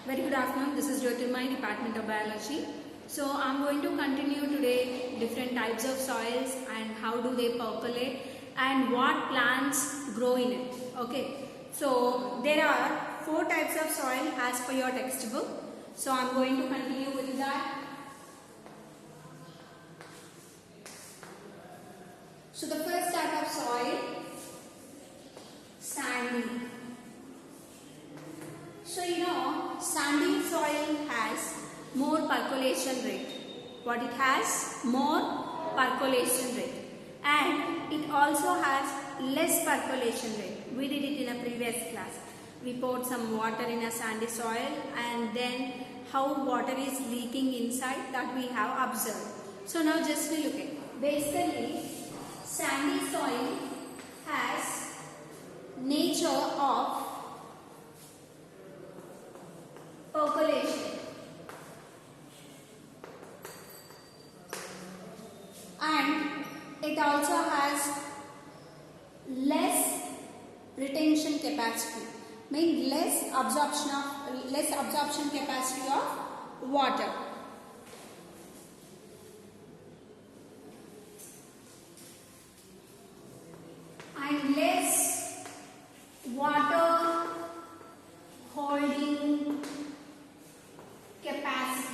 Very good afternoon. This is Jyotirmay, Department of Biology. So I'm going to continue today different types of soils and how do they percolate and what plants grow in it. Okay. So there are 4 types of soil as per your textbook. So I'm going to continue with that. So the first type of soil, sandy. So sandy soil has more percolation rate. What it has? More percolation rate. And it also has less percolation rate. We did it in a previous class. We poured some water in a sandy soil and then how water is leaking inside, that we have observed. So now just we look at. Basically, sandy soil has nature of percolation and it also has less retention capacity, means less absorption capacity of water. And less water holding capacity.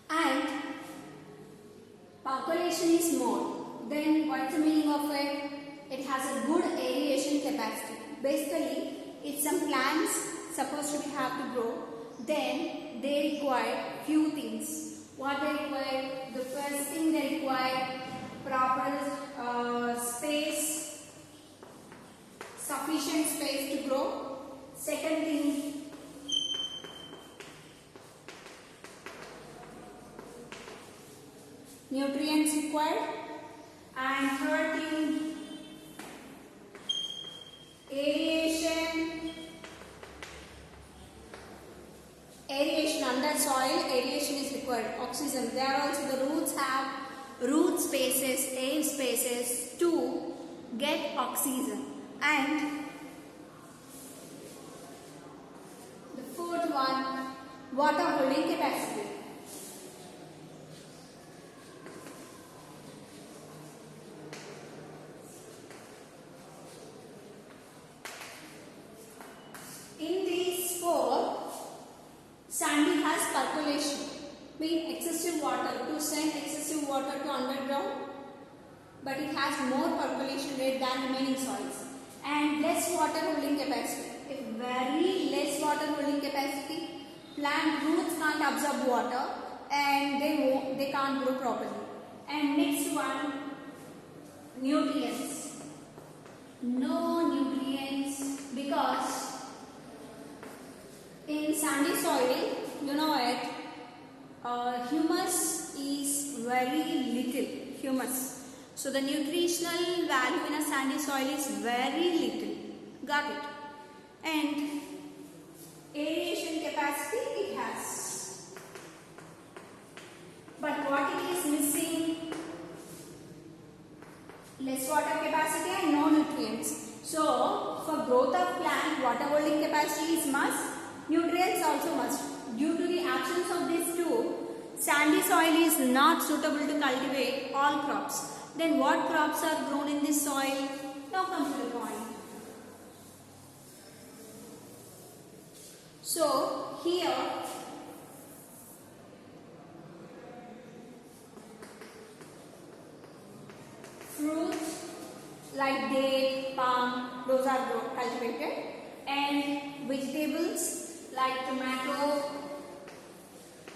And percolation is more. Then what's the meaning of it? It has a good aeration capacity. Basically, if some plants supposed to have to grow, then they require few things. What they require? The first thing they require proper space, sufficient space to grow. Second thing, nutrients required. And third thing, aeration. Aeration under soil, aeration is required. Oxygen. There also the roots have root spaces, air spaces to get oxygen. And the fourth one, water holding capacity. In these 4, sandy has percolation, means excessive water, to send excessive water to underground, but it has more percolation rate than remaining soils. And less water holding capacity. If very less water holding capacity, plant roots can't absorb water and they can't grow properly. And next one, nutrients. No nutrients, because in sandy soil, humus is very little, humus. So the nutritional value in a sandy soil is very little. Got it? And aeration capacity it has. But what it is missing? Less water capacity and no nutrients. So for growth of plant, water holding capacity is must. Nutrients also must. Due to the absence of these two, sandy soil is not suitable to cultivate all crops. Then what crops are grown in this soil? Now comes to the point. So here fruits like date, palm, those are cultivated, and vegetables like tomato,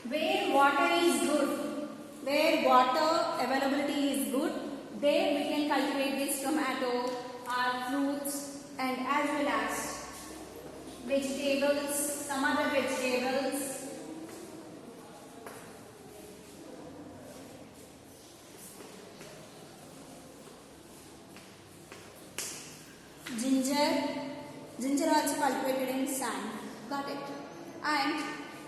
where water is good, where water availability is good, there we can cultivate this tomato or fruits, and as well as vegetables, some other vegetables. Ginger also cultivated in sand. Got it? And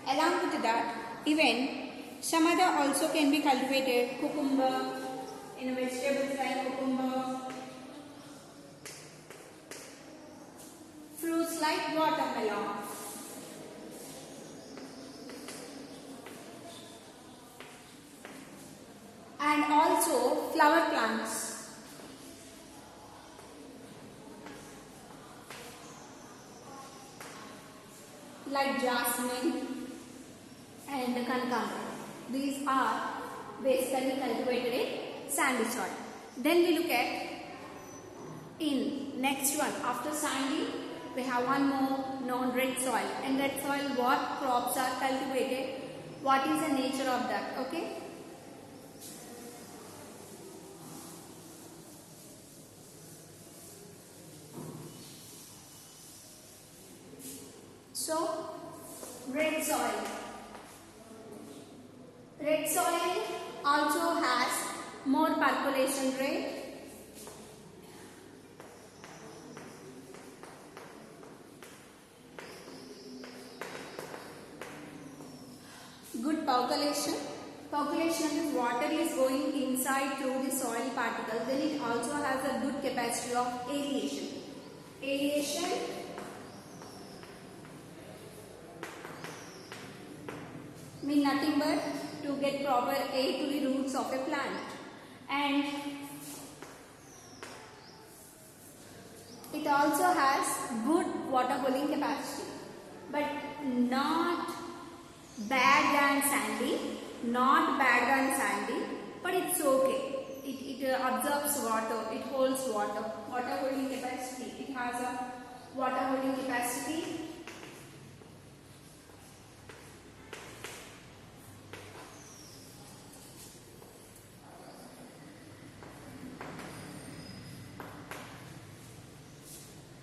along with that, even some other also can be cultivated. Cucumber, in vegetables like cucumber, also flower plants. Like jasmine and kankanbar. These are basically cultivated in sandy soil. Then we look at in next one. After sandy, we have one more known red soil. In red soil, what crops are cultivated? What is the nature of that? Okay. So, red soil. Red soil also has more percolation rate. Good percolation. Percolation is water is going inside through the soil particle. Then it also has a good capacity of aeration. Aeration means nothing but to get proper air to the roots of a plant, and it also has good water holding capacity, but not bad than sandy, but it's okay. It absorbs water, it holds water holding capacity. It has a water holding capacity.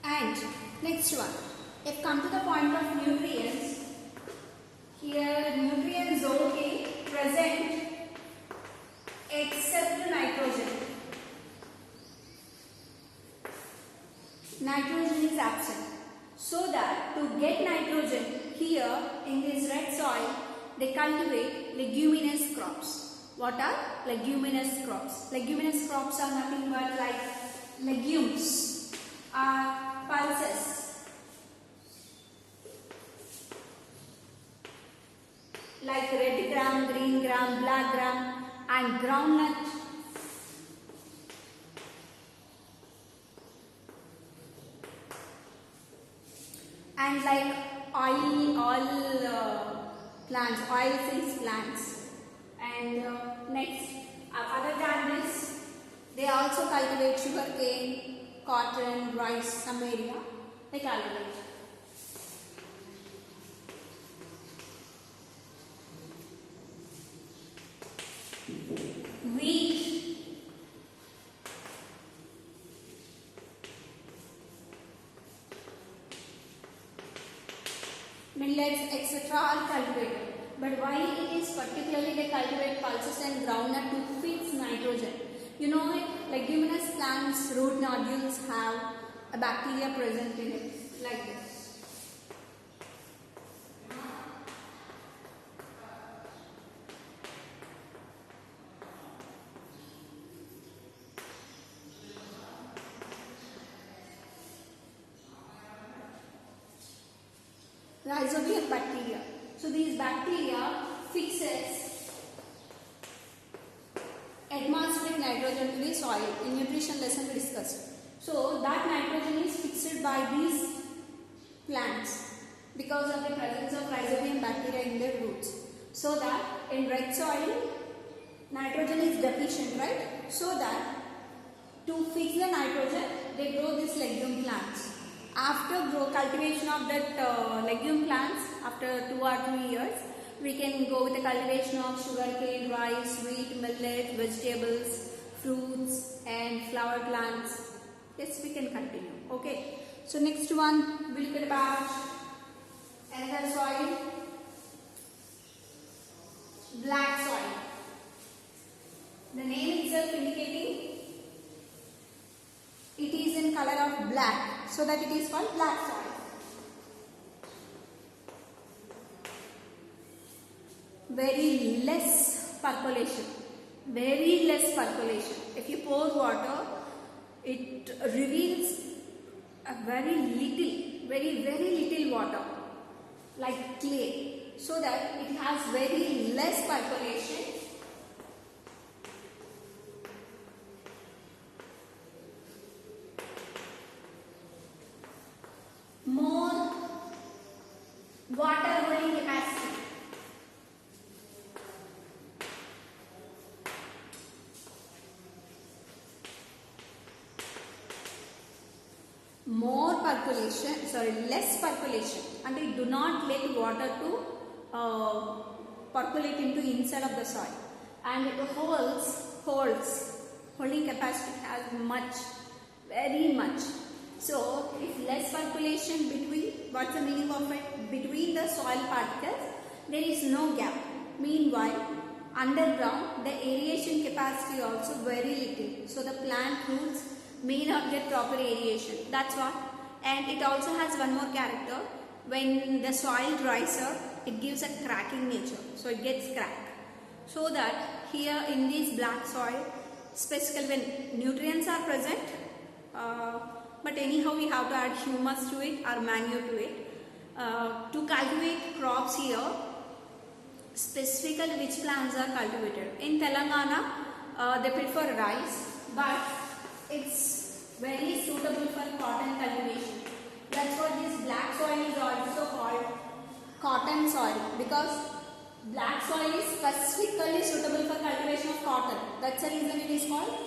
And next one, if come to the point of nutrients, here nutrients okay present except nitrogen. Nitrogen is absent. So that to get nitrogen here in this red soil, they cultivate leguminous crops. What are leguminous crops? Leguminous crops are nothing but like legumes, are pulses, like red gram, green gram, black gram, and groundnut. And like plants, oil seeds plants. And next, other than this, they also cultivate sugarcane, cotton, rice, some area they cultivate. Wheat, millets, etc. are cultivated. But why it is particularly they cultivate pulses and groundnut to fix nitrogen? You know, leguminous plants root nodules have a bacteria present in it, like this. Rhizobium bacteria. So these bacteria fixes atmospheric nitrogen to the soil. In nutrition lesson we discussed. So that nitrogen is fixed by these plants because of the presence of rhizobium bacteria in their roots. So that in red soil nitrogen is deficient, right? So that to fix the nitrogen they grow these legume plants. After cultivation of that legume plants, after 2 or 3 years, we can go with the cultivation of sugarcane, rice, wheat, millet, vegetables, fruits and flower plants. Yes, we can continue. Okay. So next one, we look at about another soil, black soil. The name itself indicating it is in color of black, so that it is called black soil. Very less percolation. If you pour water, it reveals a very little water, like clay, so that it has very less percolation more percolation, less percolation, and it do not let water to percolate into inside of the soil, and it holding capacity has much, very much. So if less percolation between, what's the meaning of it? Between the soil particles, there is no gap. Meanwhile, underground, the aeration capacity also very little. So the plant roots may not get proper aeration. That's what. And it also has one more character. When the soil dries up, it gives a cracking nature. So it gets cracked. So that here in this black soil, specifically when nutrients are present, but anyhow we have to add humus to it or manure to it. To cultivate crops here, specifically which plants are cultivated? In Telangana, they prefer rice, but it's very suitable for cotton cultivation. That's what this black soil is also called cotton soil, because black soil is specifically suitable for cultivation of cotton. That's the reason it is called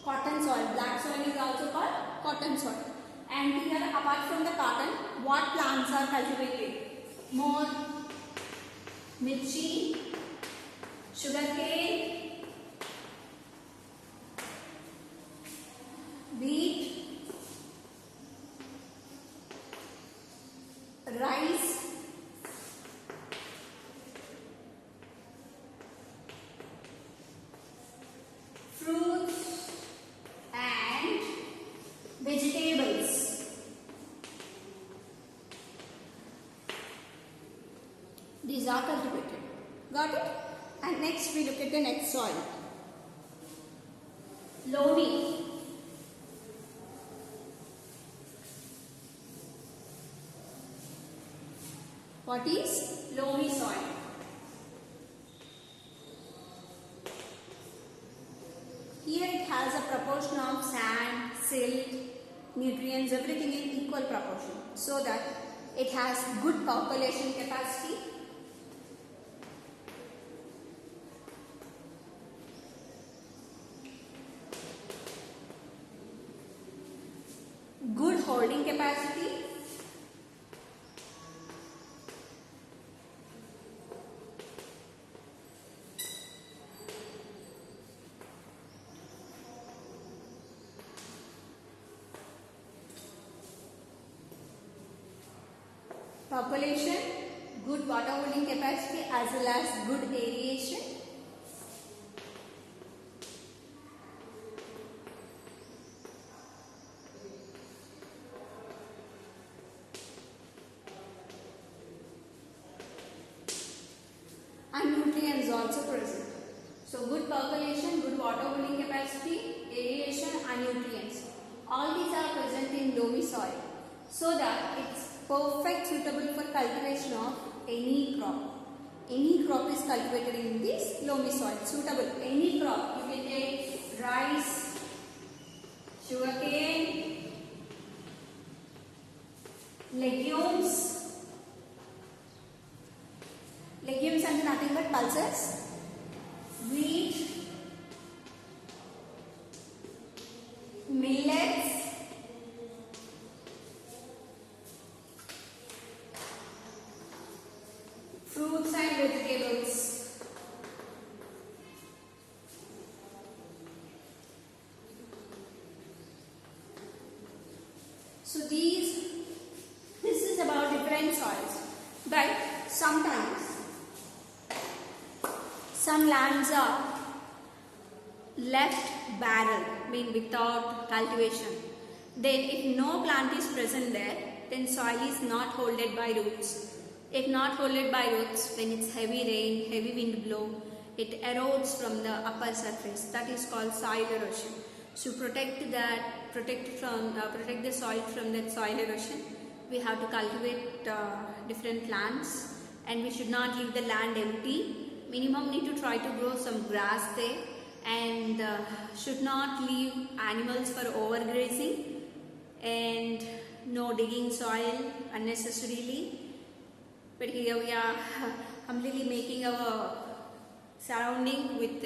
cotton soil. Black soil is also called cotton soil. And here, apart from the cotton, what plants are cultivated? More mirchi, sugarcane, wheat, rice, fruits and vegetables. These are cultivated. Got it? And next we look at the next soil. Loamy. What is loamy soil? Here it has a proportion of sand, silt, nutrients, everything in equal proportion, so that it has good percolation capacity. Good holding capacity. Percolation, good water holding capacity as well as good aeration. And nutrients also present. So good percolation, good water holding capacity, aeration and nutrients. All these are present in loamy soil, so that it's perfect suitable for cultivation of any crop. Any crop is cultivated in this loamy soil. Suitable. Any crop. You can take rice, sugarcane, legumes. Legumes are nothing but pulses. Wheat, millets, fruits and vegetables. So this is about different soils, but sometimes some lands are left barren, mean without cultivation. Then if no plant is present there, then soil is not holded by roots. If not holded by roots, when it's heavy rain, heavy wind blow, it erodes from the upper surface. That is called soil erosion. To protect the soil from that soil erosion, we have to cultivate different plants, and we should not leave the land empty. Minimum need to try to grow some grass there, and should not leave animals for overgrazing, and no digging soil unnecessarily. But here we are completely making our surrounding with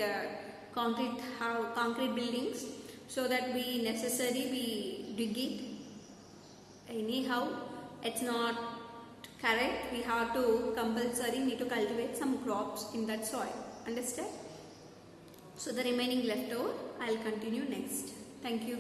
concrete buildings, so that we dig it. Anyhow, it's not correct. We have to compulsory need to cultivate some crops in that soil. Understand? So the remaining leftover I'll continue next. Thank you.